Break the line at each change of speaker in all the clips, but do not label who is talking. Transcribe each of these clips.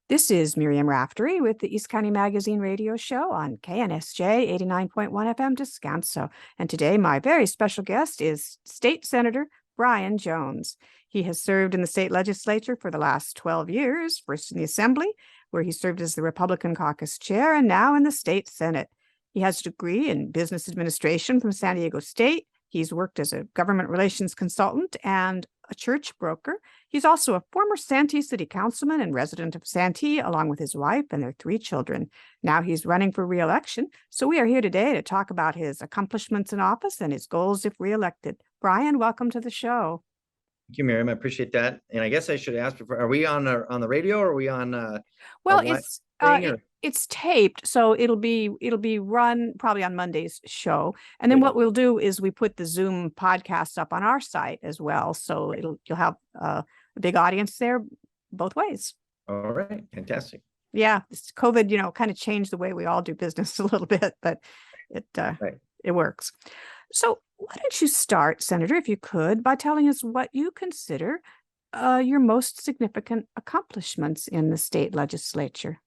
This is Miriam Raftery with the East County Magazine radio show on KNSJ 89.1 FM Descanso. And today, my very special guest is State Senator Brian Jones. He has served in the state legislature for the last 12 years, first in the Assembly, where he served as the Republican caucus chair, and now in the state Senate. He has a degree in business administration from San Diego State. He's worked as a government relations consultant and a church broker. He's also a former Santee City Councilman and resident of Santee, along with his wife and their 3 children. Now he's running for re-election. So we are here today to talk about his accomplishments in office and his goals if re-elected. Brian, welcome to the show.
Thank you, Miriam. I appreciate that. And I guess I should ask before, are we on the radio or are we on
well, it's taped, so it'll be run probably on Monday's show. And then what we'll do is we put the Zoom podcast up on our site as well. So you'll have a big audience there both ways.
All right. Fantastic.
Yeah. This COVID, kind of changed the way we all do business a little bit, but it works. So why don't you start, Senator, if you could, by telling us what you consider your most significant accomplishments in the state legislature?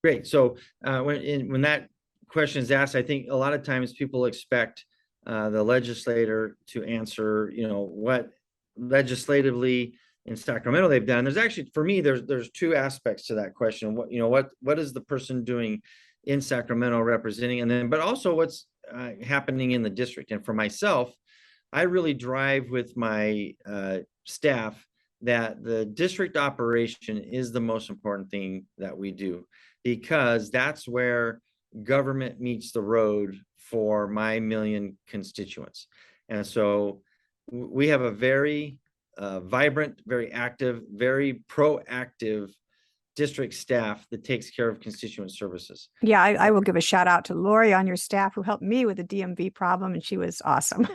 Great. So when that question is asked, I think a lot of times people expect the legislator to answer, what legislatively in Sacramento they've done. There's actually, for me, there's 2 aspects to that question. What is the person doing in Sacramento representing, and then, but also what's happening in the district. And for myself, I really drive with my staff that the district operation is the most important thing that we do, because that's where government meets the road for my million constituents. And so we have a very vibrant, very active, very proactive district staff that takes care of constituent services.
Yeah, I will give a shout out to Lori on your staff who helped me with the DMV problem, and she was awesome.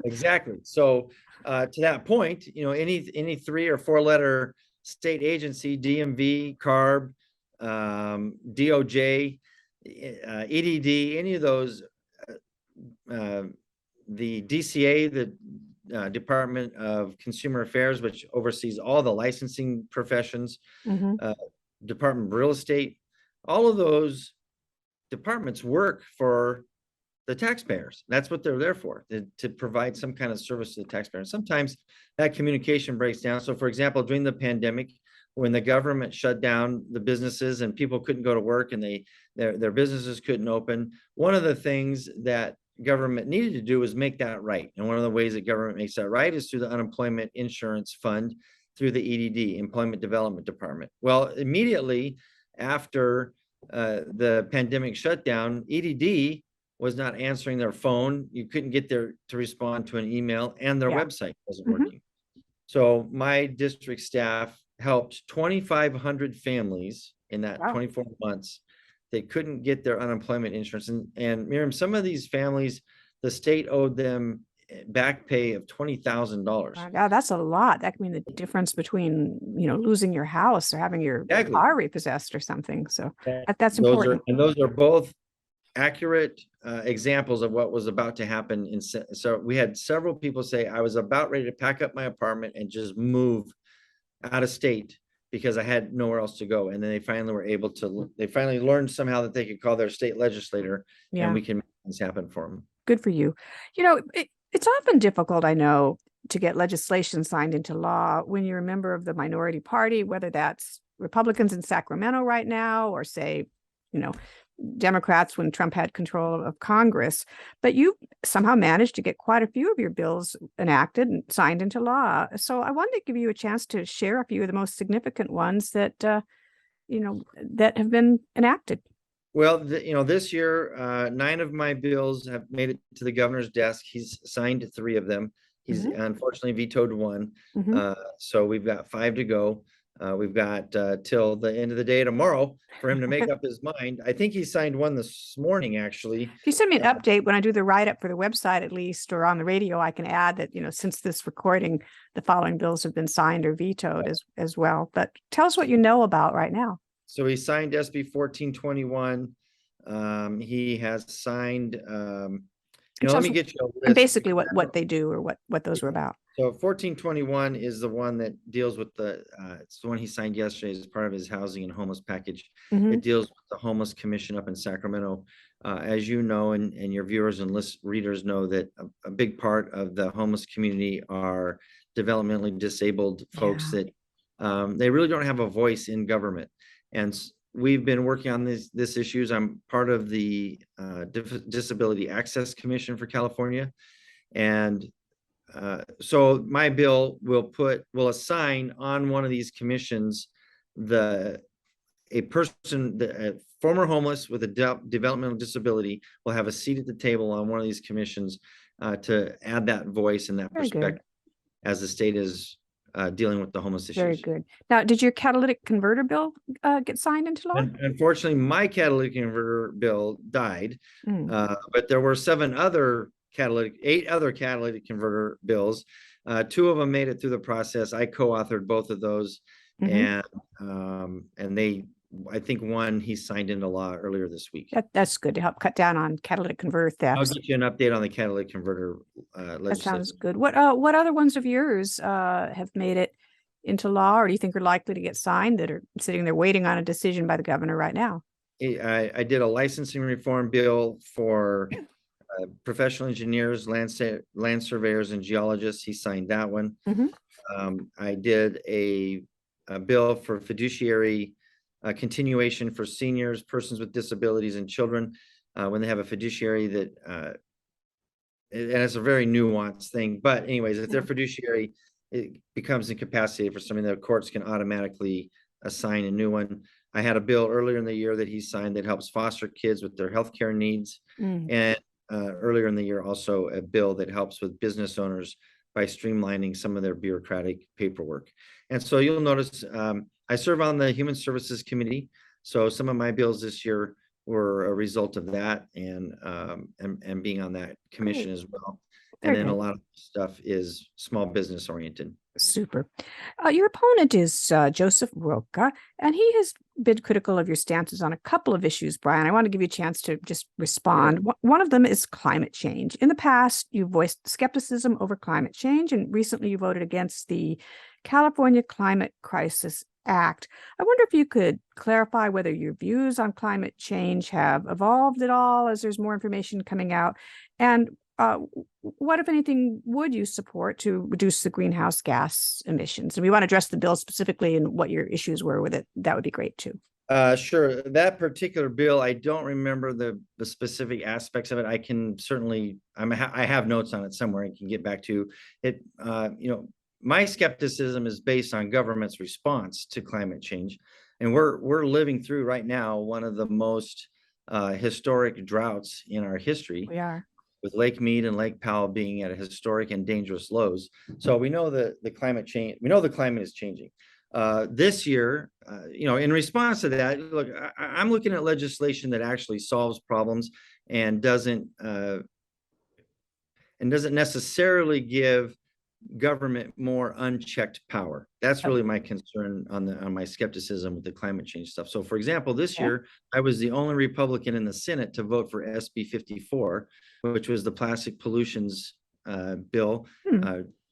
Exactly. So to that point, any 3 or 4 letter state agency, DMV, CARB, DOJ, EDD, any of those, the DCA, the Department of Consumer Affairs, which oversees all the licensing professions, Department of Real Estate, all of those departments work for the taxpayers. That's what they're there for, to provide some kind of service to the taxpayer. And sometimes that communication breaks down. So for example, during the pandemic, when the government shut down the businesses and people couldn't go to work and their businesses couldn't open, one of the things that government needed to do was make that right. And one of the ways that government makes that right is through the Unemployment Insurance Fund, through the EDD, Employment Development Department. Well, immediately after the pandemic shutdown, EDD was not answering their phone. You couldn't get there to respond to an email, and their website wasn't working. So my district staff helped 2,500 families in that 24 months. They couldn't get their unemployment insurance. And Miriam, some of these families, the state owed them back pay of $20,000.
Yeah, that's a lot. That can mean the difference between, losing your house or having your car repossessed or something. So that's important.
Those are both accurate examples of what was about to happen. So we had several people say, I was about ready to pack up my apartment and just move out of state because I had nowhere else to go. And then they finally were able to, they finally learned somehow that they could call their state legislator and we can make things happen for them.
Good for you. It's often difficult, I know, to get legislation signed into law when you're a member of the minority party, whether that's Republicans in Sacramento right now, or say, Democrats when Trump had control of Congress. But you somehow managed to get quite a few of your bills enacted and signed into law. So I wanted to give you a chance to share a few of the most significant ones that, that have been enacted.
Well, this year, 9 of my bills have made it to the governor's desk. He's signed 3 of them. He's unfortunately vetoed 1. So we've got 5 to go. We've got till the end of the day tomorrow for him to make up his mind. I think he signed 1 this morning, actually.
If you send me an update when I do the write-up for the website, at least, or on the radio, I can add that, since this recording, the following bills have been signed or vetoed as well. But tell us what you know about right now.
So he signed SB 1421. He has signed, let me get you a list.
And basically what they do or what those were about.
So 1421 is the one that deals with it's the one he signed yesterday as part of his housing and homeless package.
Mhm.
It deals with the homeless commission up in Sacramento. As you know, and your viewers and readers know, that a big part of the homeless community are developmentally disabled folks
Yeah.
that they really don't have a voice in government. And we've been working on this issues. I'm part of the Disability Access Commission for California. And so my bill will assign on one of these commissions a person, a former homeless with a developmental disability will have a seat at the table on one of these commissions to add that voice and that
Very good.
perspective as the state is dealing with the homeless
Very
issues.
good. Now, did your catalytic converter bill get signed into law?
Unfortunately, my catalytic converter bill died, but there were eight other catalytic converter bills. Two of them made it through the process. I co-authored both of those, and I think one he signed into law earlier this week.
That's good to help cut down on catalytic converter
I'll
thefts.
get you an update on the catalytic converter
That
legislation.
sounds good. What other ones of yours have made it into law, or do you think are likely to get signed that are sitting there waiting on a decision by the governor right now?
I did a licensing reform bill for professional engineers, land surveyors, and geologists. He signed that one. I did a bill for fiduciary continuation for seniors, persons with disabilities, and children when they have a fiduciary that, and it's a very nuanced thing. But anyways, if they're fiduciary, it becomes incapacitated for something, the courts can automatically assign a new one. I had a bill earlier in the year that he signed that helps foster kids with their healthcare needs. And earlier in the year, also a bill that helps with business owners by streamlining some of their bureaucratic paperwork. And so you'll notice I serve on the Human Services Committee. So some of my bills this year were a result of that and being on that commission as well. And then a lot of stuff is small business oriented.
Super. Your opponent is Joseph Roca, and he has been critical of your stances on a couple of issues, Brian. I want to give you a chance to just respond. Yeah. One of them is climate change. In the past, you voiced skepticism over climate change, and recently you voted against the California Climate Crisis Act. I wonder if you could clarify whether your views on climate change have evolved at all as there's more information coming out, and what, if anything, would you support to reduce the greenhouse gas emissions? And we want to address the bill specifically and what your issues were with it. That would be great too.
Sure. That particular bill, I don't remember the specific aspects of it. I can certainly, I have notes on it somewhere. I can get back to it. My skepticism is based on government's response to climate change, and we're living through right now one of the most historic droughts in our history.
We are. With
Lake Mead and Lake Powell being at historic and dangerous lows. So we know the climate change, we know the climate is changing. This year, in response to that, look, I'm looking at legislation that actually solves problems and doesn't necessarily give government more unchecked power. That's really my concern on my skepticism with the climate change stuff. So for example, this year, I was the only Republican in the Senate to vote for SB 54, which was the plastic pollutions bill,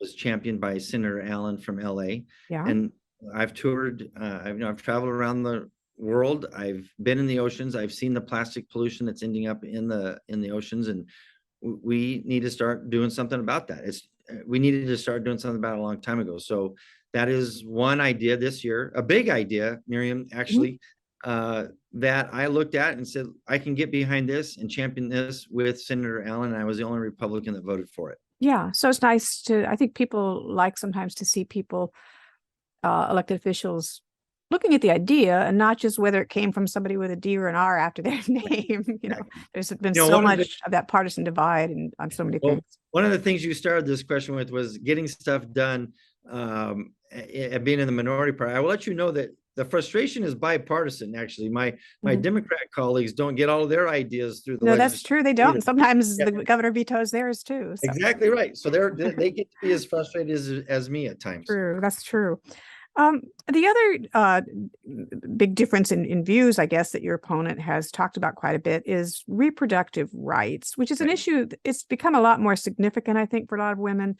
was championed by Senator Allen from LA. And I've toured, I've traveled around the world. I've been in the oceans. I've seen the plastic pollution that's ending up in the oceans, and we need to start doing something about that. We needed to start doing something about it a long time ago. So that is one idea this year, a big idea, Miriam, actually, that I looked at and said, I can get behind this and champion this with Senator Allen. And I was the only Republican that voted for it.
Yeah. So it's nice I think people like sometimes to see people, elected officials, looking at the idea and not just whether it came from somebody with a D or an R after their name. There's been so much of that partisan divide and on so many things.
One of the things you started this question with was getting stuff done, being in the minority party. I will let you know that the frustration is bipartisan. Actually, my Democrat colleagues don't get all of their ideas through the
legislature. That's true. They don't. And sometimes the governor vetoes theirs too.
So. Exactly right. So they get to be as frustrated as me at times.
True. That's true. The other big difference in views, I guess, that your opponent has talked about quite a bit is reproductive rights, which is an issue. It's become a lot more significant, I think, for a lot of women.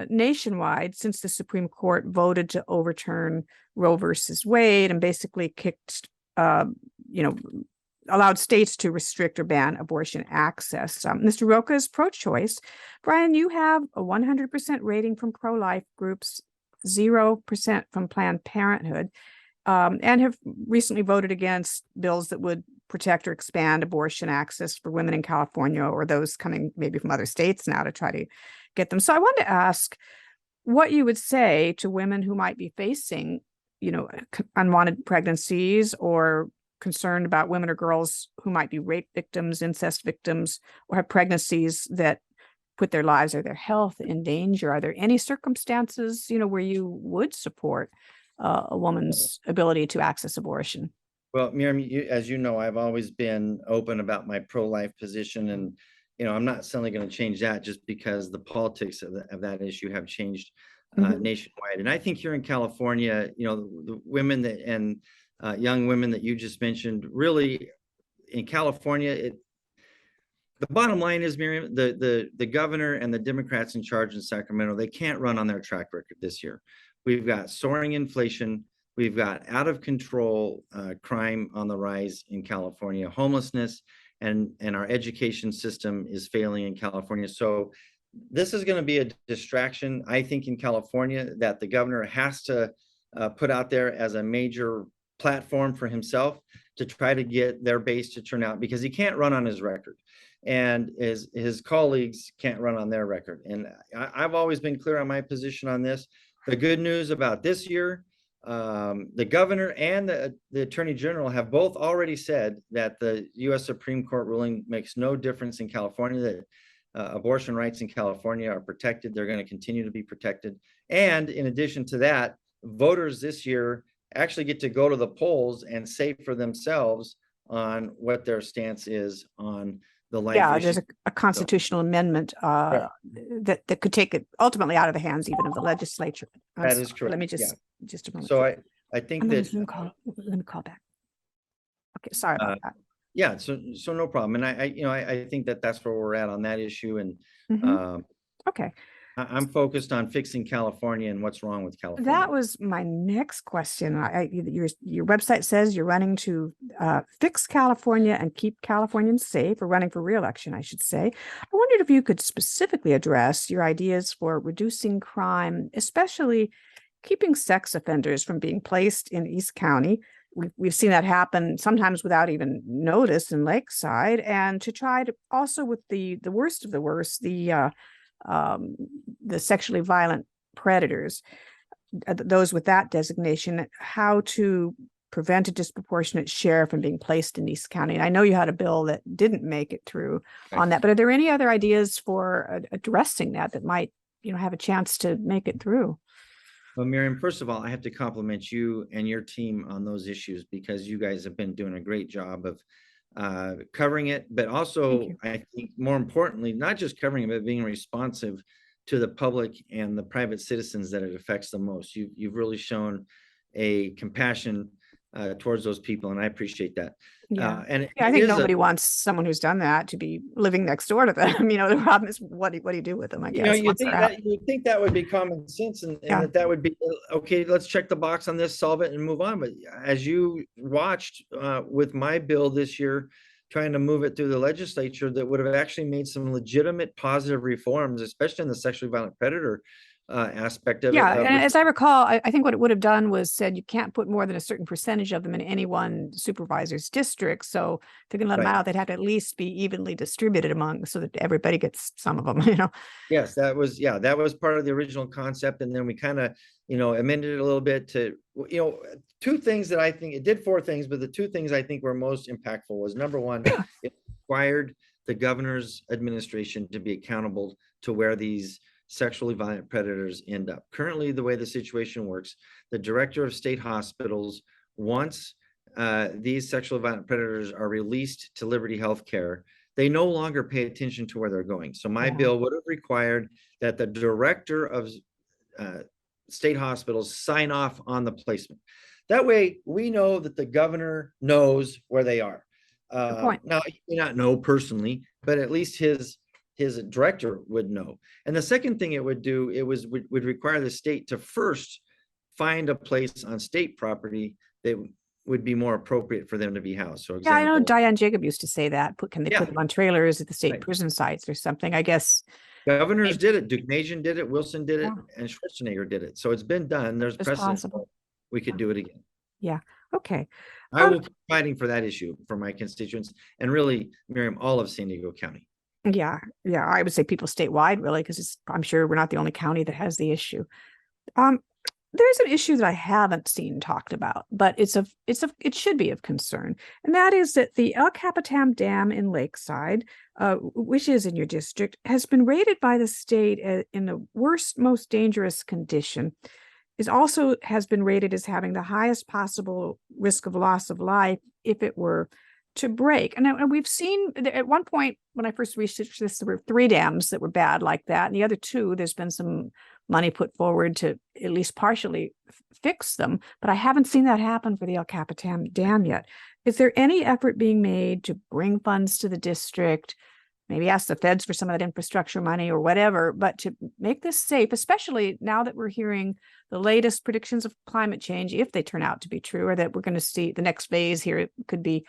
nationwide, since the Supreme Court voted to overturn Roe versus Wade and basically kicked, allowed states to restrict or ban abortion access. Mr. Roca is pro-choice. Brian, you have a 100% rating from pro-life groups, 0% from Planned Parenthood, and have recently voted against bills that would protect or expand abortion access for women in California or those coming maybe from other states now to try to get them. So I wanted to ask what you would say to women who might be facing, unwanted pregnancies or concerned about women or girls who might be rape victims, incest victims, or have pregnancies that put their lives or their health in danger. Are there any circumstances, where you would support a woman's ability to access abortion?
Well, Miriam, as you know, I've always been open about my pro-life position, and I'm not suddenly going to change that just because the politics of that issue have changed nationwide. And I think here in California, the women that and young women that you just mentioned, really in California, the bottom line is, Miriam, the governor and the Democrats in charge in Sacramento, they can't run on their track record this year. We've got soaring inflation. We've got out of control crime on the rise in California, homelessness, and our education system is failing in California. So this is going to be a distraction, I think, in California that the governor has to put out there as a major platform for himself to try to get their base to turn out, because he can't run on his record and his colleagues can't run on their record. And I've always been clear on my position on this. The good news about this year, the governor and the attorney general have both already said that the U.S. Supreme Court ruling makes no difference in California, that abortion rights in California are protected. They're going to continue to be protected. And in addition to that, voters this year actually get to go to the polls and say for themselves on what their stance is on the life issue.
There's a constitutional amendment that could take it ultimately out of the hands even of the legislature.
That is correct.
Let me just a moment.
So I think that
let me call back. Okay, sorry about that.
Yeah, so no problem. And I think that's where we're at on that issue. And
okay,
I'm focused on fixing California and what's wrong with California.
That was my next question. Your website says you're running to fix California and keep Californians safe, or running for re-election, I should say. I wondered if you could specifically address your ideas for reducing crime, especially keeping sex offenders from being placed in East County. We've seen that happen sometimes without even notice in Lakeside, and to try to also with the worst of the worst, the sexually violent predators, those with that designation, how to prevent a disproportionate share from being placed in East County. And I know you had a bill that didn't make it through on that, but are there any other ideas for addressing that might, have a chance to make it through?
Well, Miriam, first of all, I have to compliment you and your team on those issues, because you guys have been doing a great job of covering it, but also I think more importantly, not just covering it, but being responsive to the public and the private citizens that it affects the most. You've really shown a compassion towards those people, and I appreciate that.
I think nobody wants someone who's done that to be living next door to them. The problem is what do you do with them? I guess
you think that would be common sense, and that would be okay. Let's check the box on this, solve it, and move on. But as you watched with my bill this year, trying to move it through the legislature, that would have actually made some legitimate positive reforms, especially in the sexually violent predator aspect of it.
And as I recall, I think what it would have done was said you can't put more than a certain percentage of them in any one supervisor's district. So if they're going to let them out, they'd have to at least be evenly distributed among, so that everybody gets some of them.
Yes, that was part of the original concept, and then we kind of amended it a little bit to two things that I think it did, four things, but the two things I think were most impactful was, number one, it required the governor's administration to be accountable to where these sexually violent predators end up. Currently, the way the situation works, the director of state hospitals, once these sexually violent predators are released to Liberty Healthcare, they no longer pay attention to where they're going. So my bill would have required that the director of state hospitals sign off on the placement. That way, we know that the governor knows where they are. Now, he may not know personally, but at least his his director would know. And the second thing it would do, would require the state to first find a place on state property that would be more appropriate for them to be housed. So
Yeah, I know
example,
Diane Jacob used to say that. Can they put them on trailers at the state
Right.
prison sites or something? I guess
governors did it. Duke Nation did it. Wilson did it.
Yeah.
And Schwarzenegger did it. So it's been done. There's
it's
precedent.
possible.
We could do it again.
Yeah. Okay.
I will keep fighting for that issue for my constituents and really, Miriam, all of San Diego County.
Yeah. Yeah. I would say people statewide, really, because I'm sure we're not the only county that has the issue. There's an issue that I haven't seen talked about, but it should be of concern. And that is that the El Capitan Dam in Lakeside, which is in your district, has been rated by the state in the worst, most dangerous condition. Has been rated as having the highest possible risk of loss of life if it were to break. And we've seen at one point when I first researched this, there were 3 dams that were bad like that. And the other 2, there's been some money put forward to at least partially fix them. But I haven't seen that happen for the El Capitan Dam yet. Is there any effort being made to bring funds to the district, maybe ask the feds for some of that infrastructure money or whatever, but to make this safe, especially now that we're hearing the latest predictions of climate change, if they turn out to be true, or that we're going to see the next phase here could be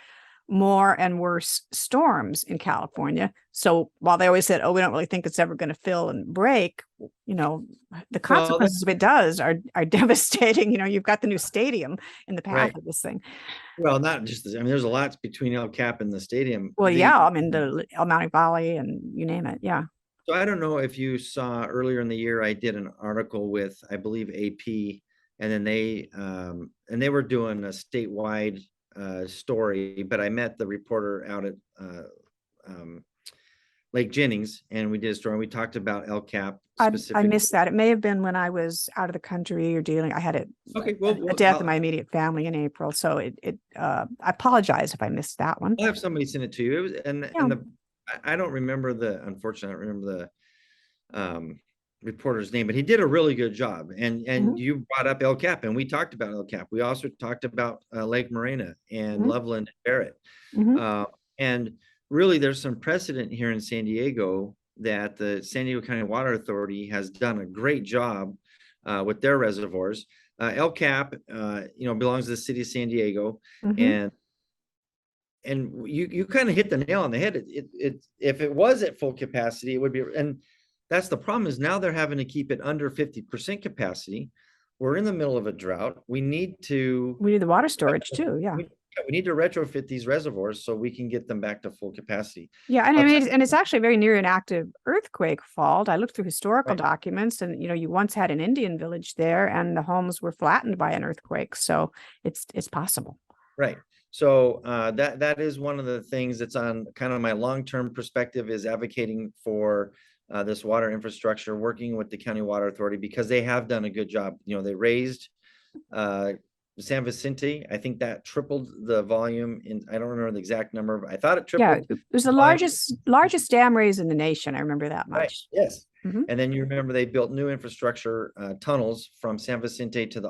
more and worse storms in California. So while they always said, oh, we don't really think it's ever going to fill and break, the consequences of it are devastating. You've got the new stadium in the path of this thing.
Well, not just this. I mean, there's a lot between El Cap and the stadium.
Well, the El Monte Valley and you name it. Yeah.
So I don't know if you saw earlier in the year, I did an article with, I believe, AP, and then they were doing a statewide story, but I met the reporter out at Lake Jennings, and we did a story. And we talked about El Cap.
I missed that. It may have been when I was out of the country or I had a death in my immediate family in April. So I apologize if I missed that one.
I'll have somebody send it to you. I don't remember unfortunately, I don't remember the reporter's name, but he did a really good job. And you brought up El Cap, and we talked about El Cap. We also talked about Lake Morena and Loveland and Barrett. And really, there's some precedent here in San Diego that the San Diego County Water Authority has done a great job with their reservoirs. El Cap, belongs to the city of San Diego, and you kind of hit the nail on the head. If it was at full capacity, it would be, and that's the problem, is now they're having to keep it under 50% capacity. We're in the middle of a drought. We need the
water storage too. Yeah.
We need to retrofit these reservoirs so we can get them back to full capacity.
Yeah. And it's actually very near an active earthquake fault. I looked through historical documents, and, you once had an Indian village there and the homes were flattened by an earthquake. So it's possible.
Right. So that is one of the things that's on kind of my long-term perspective, is advocating for this water infrastructure, working with the County Water Authority, because they have done a good job. They raised San Vicente. I think that tripled the volume I don't remember the exact number, but I thought it tripled.
Yeah, it was the largest dam raise in the nation. I remember that much.
Right. Yes. And then you remember they built new infrastructure tunnels from San Vicente to the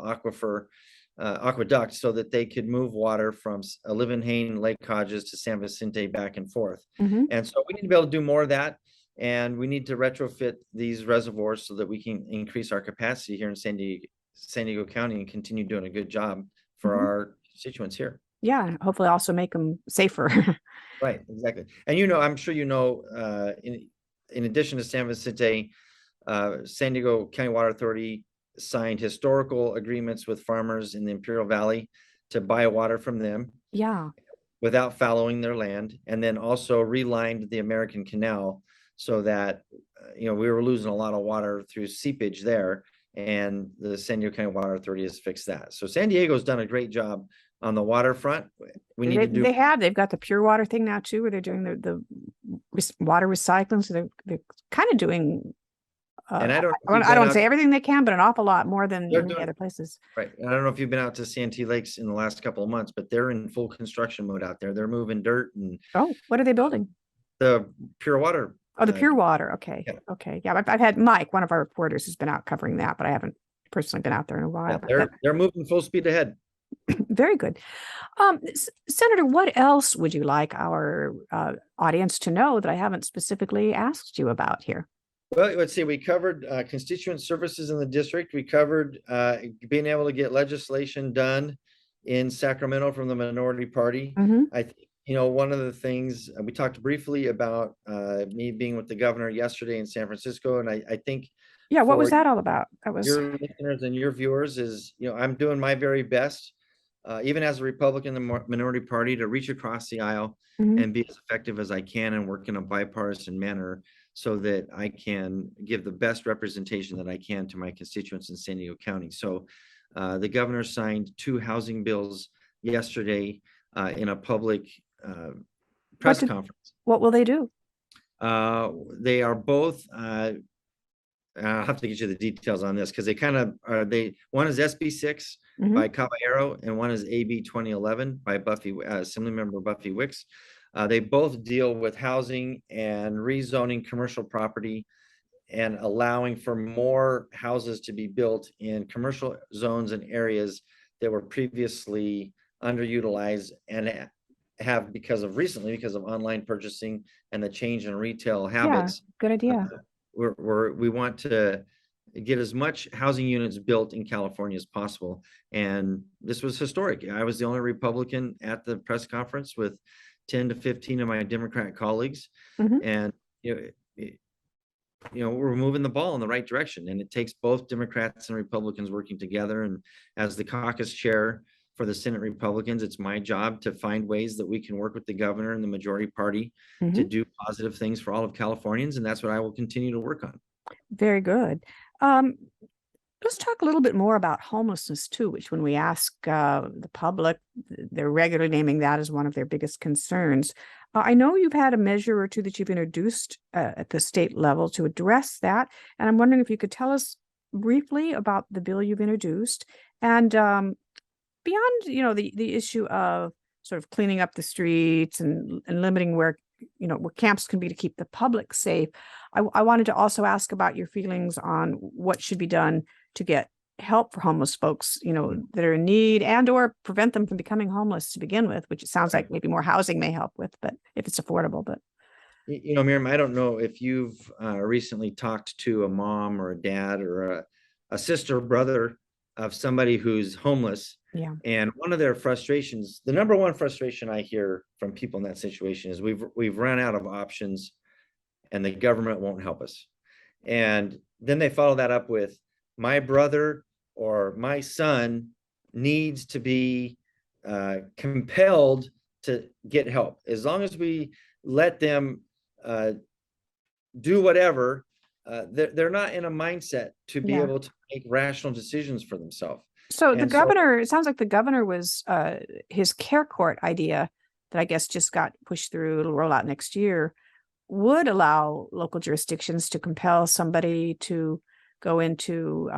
aqueduct, so that they could move water from Livenhain, Lake Hodges to San Vicente back and forth. And so we need to be able to do more of that. And we need to retrofit these reservoirs so that we can increase our capacity here in San Diego County and continue doing a good job for our constituents here.
Yeah, hopefully also make them safer.
Right, exactly. And I'm sure in addition to San Vicente, San Diego County Water Authority signed historical agreements with farmers in the Imperial Valley to buy water from them.
Yeah.
Without fallowing their land, and then also relined the American Canal, so that we were losing a lot of water through seepage there, and the San Diego County Water Authority has fixed that. So San Diego's done a great job on the waterfront.
They've got the pure water thing now too, where they're doing the water recycling. So they're kind of doing. And I don't say everything they can, but an awful lot more than many other places.
Right. I don't know if you've been out to Santee Lakes in the last couple of months, but they're in full construction mode out there. They're moving dirt and.
Oh, what are they building?
The pure water.
Oh, the pure water. Okay. Yeah. Okay. Yeah. I've had Mike, one of our reporters, has been out covering that, but I haven't personally been out there in a while.
Yeah, they're moving full speed ahead.
Very good. Senator, what else would you like our audience to know that I haven't specifically asked you about here?
Well, let's see, we covered constituent services in the district. We covered being able to get legislation done in Sacramento from the minority party. I think, one of the things we talked briefly about me being with the governor yesterday in San Francisco. And I think,
yeah, what was that all about? That was
your listeners and your viewers is, I'm doing my very best, even as a Republican in the minority party, to reach across the aisle and be as effective as I can and work in a bipartisan manner so that I can give the best representation that I can to my constituents in San Diego County. So the governor signed 2 housing bills yesterday in a public press conference.
What will they do?
They are both I'll have to get you the details on this because they kind of are. One is SB6 by Caballero and one is AB 2011 by Assemblymember Buffy Wicks. They both deal with housing and rezoning commercial property and allowing for more houses to be built in commercial zones and areas that were previously underutilized and have because of online purchasing and the change in retail habits.
Yeah, good idea.
We want to get as much housing units built in California as possible. And this was historic. I was the only Republican at the press conference with 10 to 15 of my Democrat colleagues. And, we're moving the ball in the right direction. And it takes both Democrats and Republicans working together. And as the caucus chair for the Senate Republicans, it's my job to find ways that we can work with the governor and the majority party to do positive things for all of Californians. And that's what I will continue to work on.
Very good. Let's talk a little bit more about homelessness too, which when we ask the public, they're regularly naming that as one of their biggest concerns. I know you've had a measure or two that you've introduced at the state level to address that. And I'm wondering if you could tell us briefly about the bill you've introduced and beyond, the issue of sort of cleaning up the streets and limiting where camps can be to keep the public safe. I wanted to also ask about your feelings on what should be done to get help for homeless folks, that are in need and or prevent them from becoming homeless to begin with, which it sounds like maybe more housing may help with, but if it's affordable. But
Miriam, I don't know if you've recently talked to a mom or a dad or a sister or brother of somebody who's homeless.
Yeah.
And one of their frustrations, the number one frustration I hear from people in that situation is we've run out of options and the government won't help us. And then they follow that up with my brother or my son needs to be compelled to get help. As long as we let them do whatever, they're not in a mindset to be able to make rational decisions for themselves.
So the governor, it sounds like the governor was his care court idea that I guess just got pushed through, it'll roll out next year, would allow local jurisdictions to compel somebody to go into,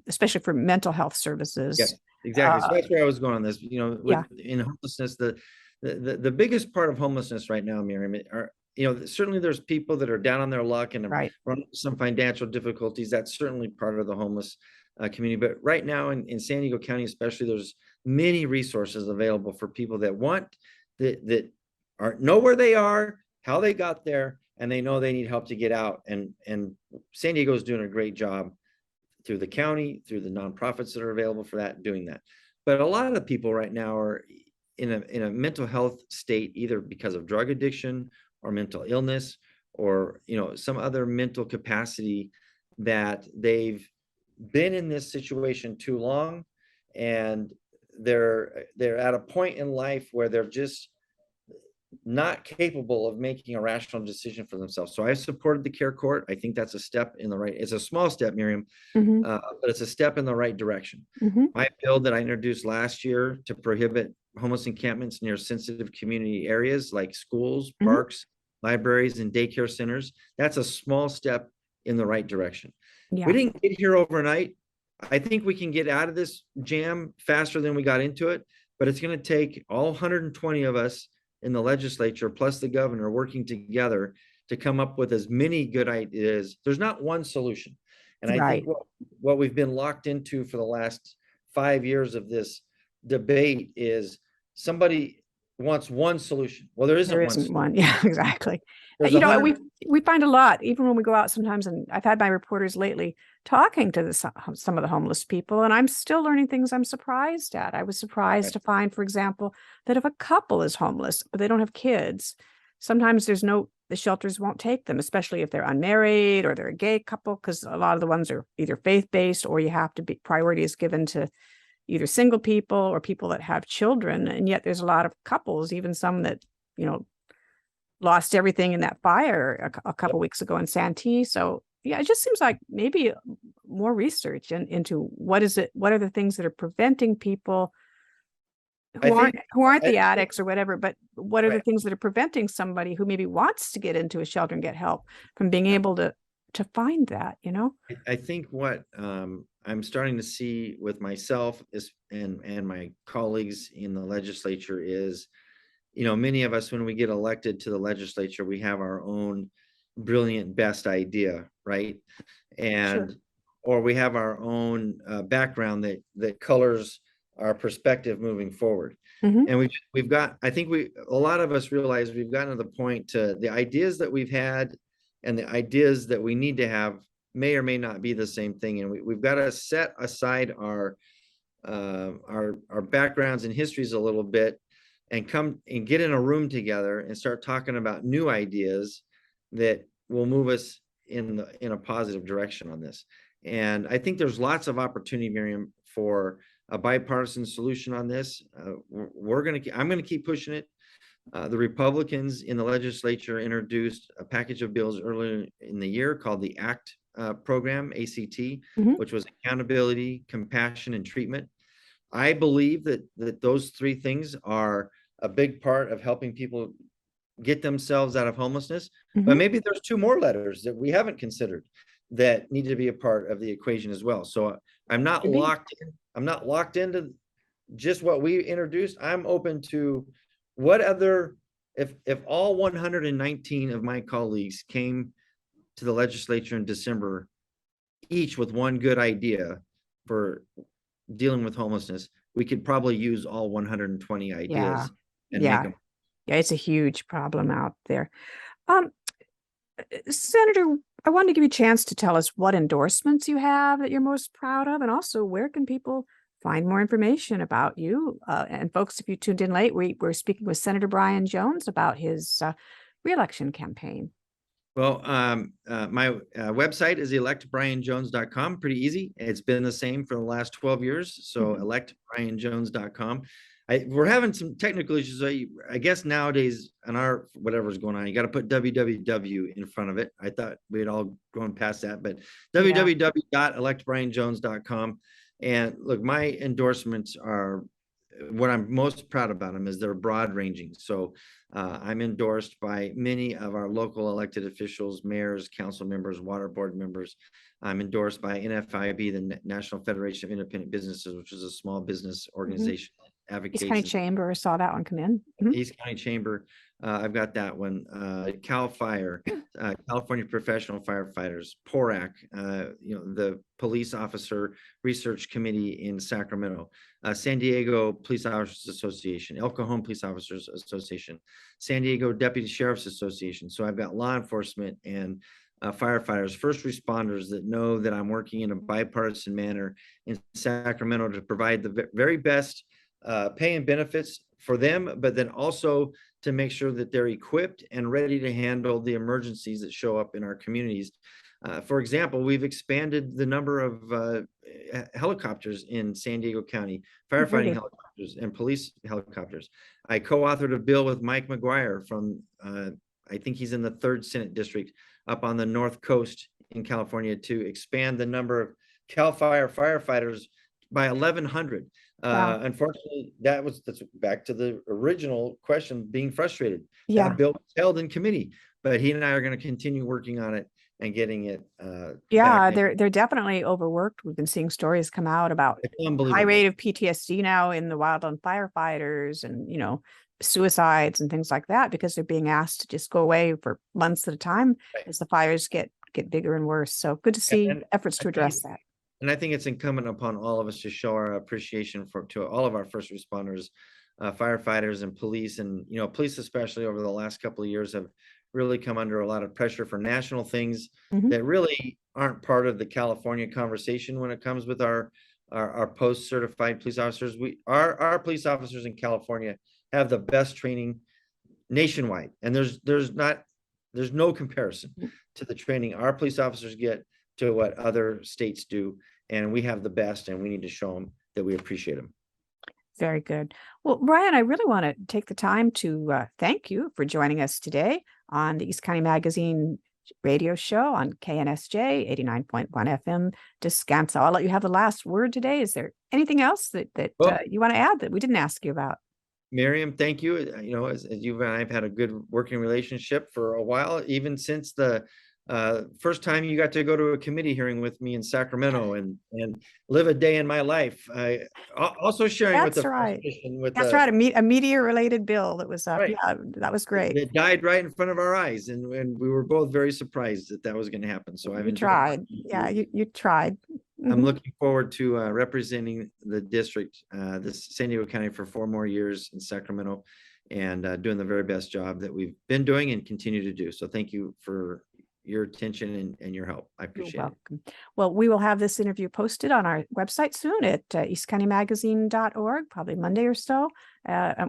especially for mental health services.
Yes, exactly. So that's where I was going on this. In homelessness, the biggest part of homelessness right now, Miriam, are certainly there's people that are down on their luck and run some financial difficulties. That's certainly part of the homeless community. But right now in San Diego County, especially, there's many resources available for people that that know where they are, how they got there, and they know they need help to get out. And San Diego is doing a great job through the county, through the nonprofits that are available for that, doing that. But a lot of people right now are in a mental health state, either because of drug addiction or mental illness or some other mental capacity that they've been in this situation too long, and they're at a point in life where they're just not capable of making a rational decision for themselves. So I supported the care court. I think that's a step in the right. It's a small step, Miriam, but it's a step in the right direction. My bill that I introduced last year to prohibit homeless encampments near sensitive community areas like schools, parks, libraries, and daycare centers. That's a small step in the right direction. Yeah. We didn't get here overnight. I think we can get out of this jam faster than we got into it, but it's going to take all 120 of us in the legislature, plus the governor, working together to come up with as many good ideas. There's not one solution. And I think what we've been locked into for the last 5 years of this debate is somebody wants one solution. Well, there
There
isn't one.
isn't one. Yeah, exactly.
There's
You know,
100.
we find a lot, even when we go out sometimes, and I've had my reporters lately talking to some of the homeless people, and I'm still learning things I'm surprised at. I was surprised to find, for example, that if a couple is homeless, but they don't have kids, sometimes the shelters won't take them, especially if they're unmarried or they're a gay couple, because a lot of the ones are either faith-based or you have to be priority is given to either single people or people that have children. And yet there's a lot of couples, even some that, lost everything in that fire a couple weeks ago in Santee. So yeah, it just seems like maybe more research into what are the things that are preventing people who aren't the addicts or whatever, but what are the things that are preventing somebody who maybe wants to get into a shelter and get help from being able to find that,
I think what I'm starting to see with myself and my colleagues in the legislature is, many of us, when we get elected to the legislature, we have our own brilliant best idea, right? And or we have our own background that colors our perspective moving forward. And we've got, I think a lot of us realize we've gotten to the point to the ideas that we've had and the ideas that we need to have may or may not be the same thing. And we've got to set aside our backgrounds and histories a little bit and come and get in a room together and start talking about new ideas that will move us in a positive direction on this. And I think there's lots of opportunity, Miriam, for a bipartisan solution on this. I'm going to keep pushing it. The Republicans in the legislature introduced a package of bills earlier in the year called the ACT program, ACT, which was accountability, compassion, and treatment. I believe that those three things are a big part of helping people get themselves out of homelessness. But maybe there's two more letters that we haven't considered that need to be a part of the equation as well. So I'm not locked in. I'm not locked into just what we introduced. I'm open to what other, if all 119 of my colleagues came to the legislature in December, each with one good idea for dealing with homelessness, we could probably use all 120 ideas and make them.
Yeah, it's a huge problem out there. Senator, I wanted to give you a chance to tell us what endorsements you have that you're most proud of, and also where can people find more information about you. And folks, if you tuned in late, we're speaking with Senator Brian Jones about his reelection campaign.
Well, my website is electbrianjones.com. Pretty easy. It's been the same for the last 12 years. So electbrianjones.com. We're having some technical issues. I guess nowadays on our whatever's going on, you got to put www in front of it. I thought we'd all gone past that, but www.electbrianjones.com. And look, my endorsements are, what I'm most proud about them is they're broad ranging. So I'm endorsed by many of our local elected officials, mayors, council members, water board members. I'm endorsed by NFIB, the National Federation of Independent Businesses, which is a small business organization.
East County Chamber, saw that one come in.
East County Chamber, I've got that one. Cal Fire, California Professional Firefighters, PORAC, the Police Officer Research Committee in Sacramento, San Diego Police Officers Association, El Cajon Police Officers Association, San Diego Deputy Sheriff's Association. So I've got law enforcement and firefighters, first responders that know that I'm working in a bipartisan manner in Sacramento to provide the very best pay and benefits for them, but then also to make sure that they're equipped and ready to handle the emergencies that show up in our communities. For example, we've expanded the number of helicopters in San Diego County, firefighting helicopters and police helicopters. I co-authored a bill with Mike McGuire from, I think he's in the 3rd Senate District up on the North Coast in California, to expand the number of CAL FIRE firefighters by 1,100. Wow. Unfortunately, that's back to the original question, being frustrated. That bill was held in committee, but he and I are going to continue working on it and getting it.
They're definitely overworked. We've been seeing stories come out about high rate of PTSD now in the wildland firefighters, and suicides and things like that, because they're being asked to just go away for months at a time as the fires get bigger and worse. So good to see efforts to address that.
And I think it's incumbent upon all of us to show our appreciation to all of our first responders, firefighters and police, and police especially over the last couple of years have really come under a lot of pressure for national things that really aren't part of the California conversation when it comes with our post-certified police officers. Our police officers in California have the best training nationwide, and there's no comparison to the training our police officers get to what other states do, and we have the best, and we need to show them that we appreciate them.
Very good. Well, Brian, I really want to take the time to thank you for joining us today on the East County Magazine radio show on KNSJ 89.1 FM Descanso. I'll let you have the last word today. Is there anything else that you want to add that we didn't ask you about?
Miriam, thank you. As you and I have had a good working relationship for a while, even since the first time you got to go to a committee hearing with me in Sacramento and live a day in my life. I also sharing
That's
with the
right.
with
That's right. A media related bill that was up.
Right.
Yeah, that was great.
It died right in front of our eyes, and we were both very surprised that was going to happen. So I've
tried. Yeah, you tried.
I'm looking forward to representing the district, this San Diego County, for 4 more years in Sacramento, and doing the very best job that we've been doing and continue to do. So thank you for your attention and your help. I appreciate it.
Well, we will have this interview posted on our website soon at eastcountymagazine.org, probably Monday or so.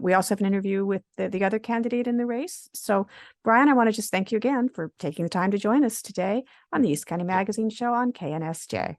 We also have an interview with the other candidate in the race. So, Brian, I want to just thank you again for taking the time to join us today on the East County Magazine show on KNSJ.